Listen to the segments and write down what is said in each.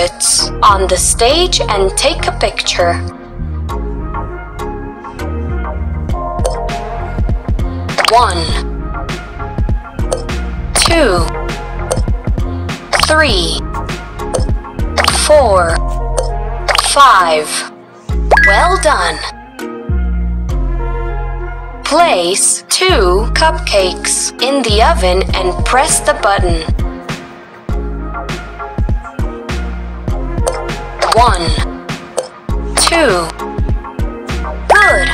parrots on the stage and take a picture. 1, 2, 3, 4, 5. Well done. Place 2 cupcakes in the oven and press the button. 1, 2. Good.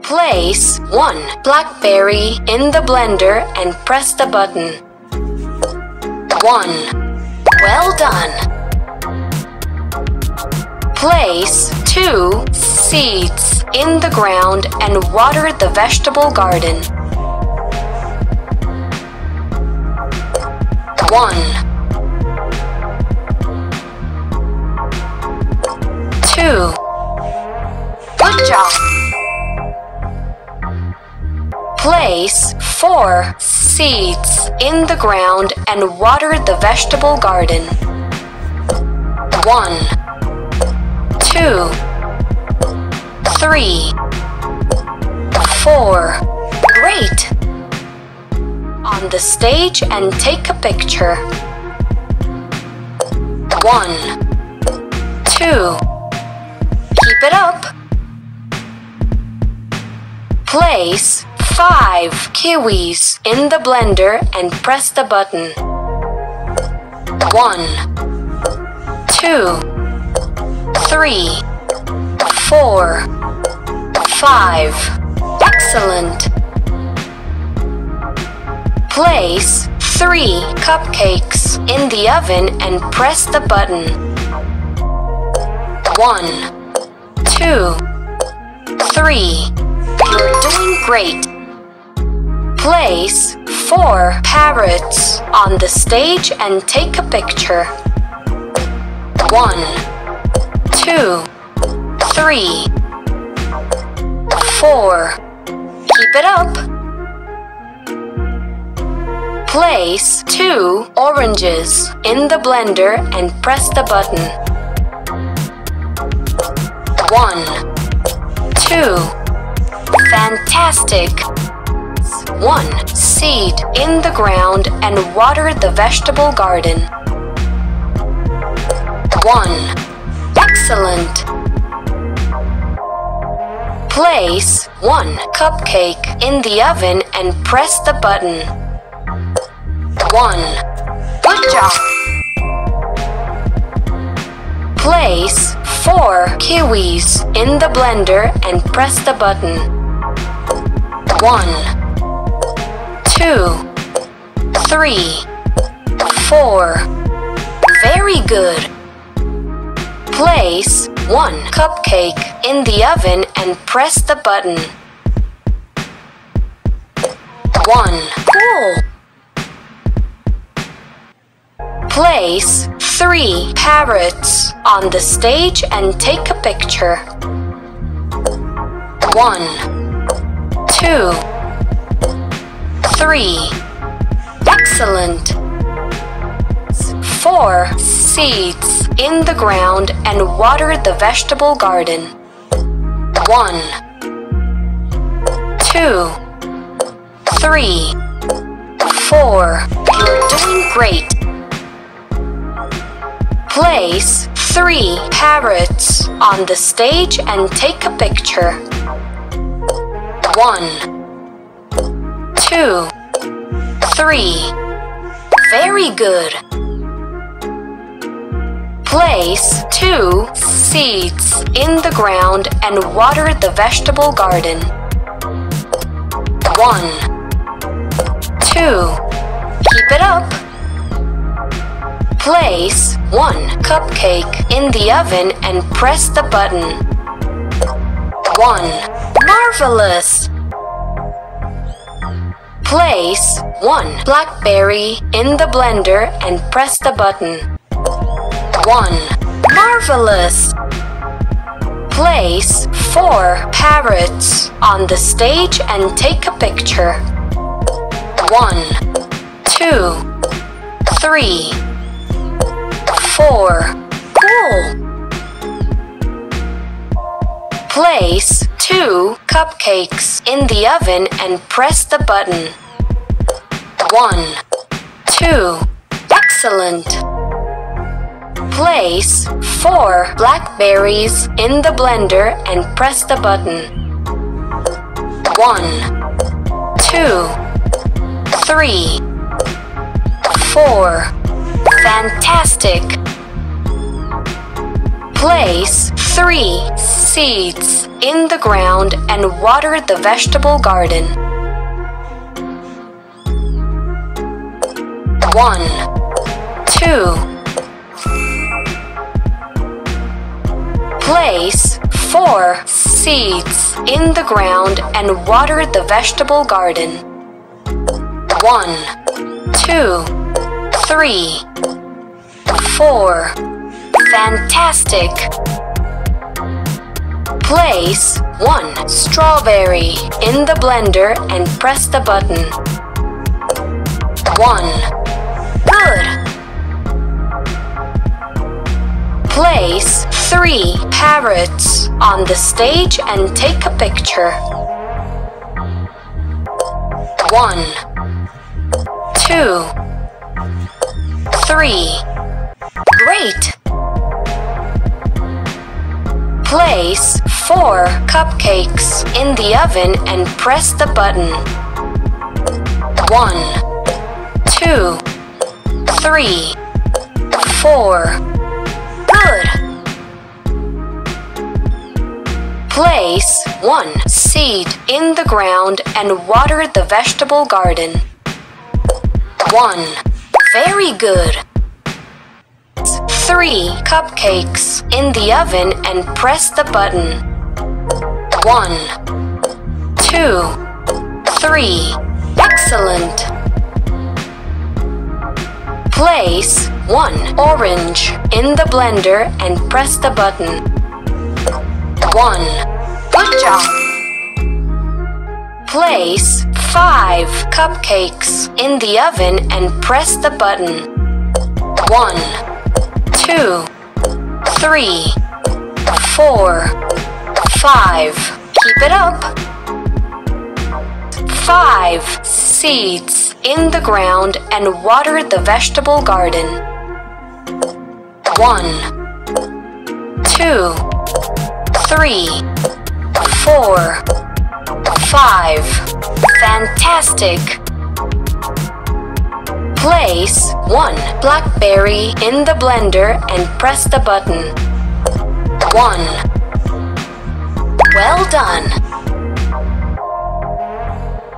Place 1 blackberry in the blender and press the button. 1. Well done. Place 2 seeds in the ground and water the vegetable garden. 1, 2. Good job. Place 4 seeds in the ground and water the vegetable garden. 1, 2, 3, 4. Great! On the stage and take a picture. 1, 2. Keep it up. Place 5 kiwis in the blender and press the button. 1, 2, 3, 4, 5. Excellent. Place 3 cupcakes in the oven and press the button. 1, 2, 3. You're doing great. Place 4 parrots on the stage and take a picture. 1, 2, 3, 4. Keep it up. Place 2 oranges in the blender and press the button. 1, 2. Fantastic. 1 seed in the ground and water the vegetable garden. 1. Excellent. Place 1 cupcake in the oven and press the button. 1. Good job. Place 4 kiwis in the blender and press the button. 1, 2, 3, 4. Very good. Place 1 cupcake in the oven and press the button. 1. Cool. Place 3 parrots on the stage and take a picture. 1, 2, 3. Excellent. 4 seeds in the ground and water the vegetable garden. 1, 2, 3, 4. You're doing great. Place 3 parrots on the stage and take a picture. 1, 2, 3. Very good. Place 2 seeds in the ground and water the vegetable garden. 1, 2. Keep it up. Place 1 cupcake in the oven and press the button. 1. Marvelous! Place 1 blackberry in the blender and press the button. 1. Marvelous! Place 4 parrots on the stage and take a picture. 1, 2, 3, 4. Cool! Place 2 cupcakes in the oven and press the button. 1, 2. Excellent! Place 4 blackberries in the blender and press the button. 1, 2, 3, 4. Fantastic! Place 3 seeds in the ground and water the vegetable garden. 1, 2. Place 4 seeds in the ground and water the vegetable garden. 1, 2, 3, 4. Fantastic! Place 1 strawberry in the blender and press the button. 1. Good! Place 3 parrots on the stage and take a picture. 1, 2, 3. Great! Place 4 cupcakes in the oven and press the button. 1, 2, 3, 4. Good! Place 1 seed in the ground and water the vegetable garden. 1. Very good! 3 cupcakes in the oven and press the button. 1, 2, 3. Excellent! Place 1 orange in the blender and press the button. 1. Good job! Place 5 cupcakes in the oven and press the button. 1, 2, 3, 4, 5. Keep it up! 5 seeds in the ground and water the vegetable garden. 1, 2, 3, 4, 5. Fantastic! Place 1 blackberry in the blender and press the button. 1. Well done!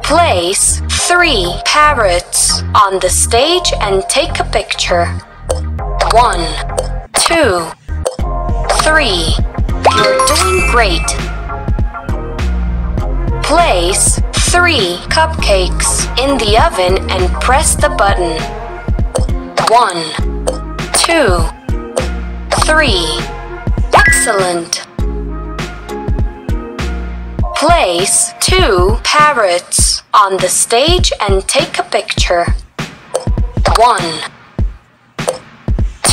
Place 3 parrots on the stage and take a picture. 1, 2, 3. You're doing great! Place 3 cupcakes in the oven and press the button. 1, 2, 3. Excellent! Place 2 parrots on the stage and take a picture. 1,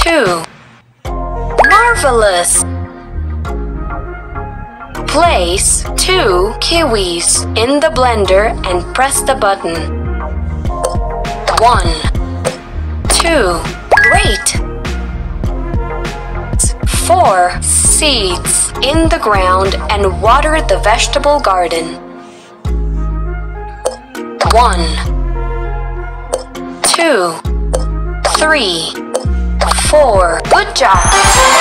2. Marvelous! Place 2 kiwis in the blender and press the button. 1, 2. Great! 4 seeds in the ground and water the vegetable garden. 1, 2, 3, 4. Good job!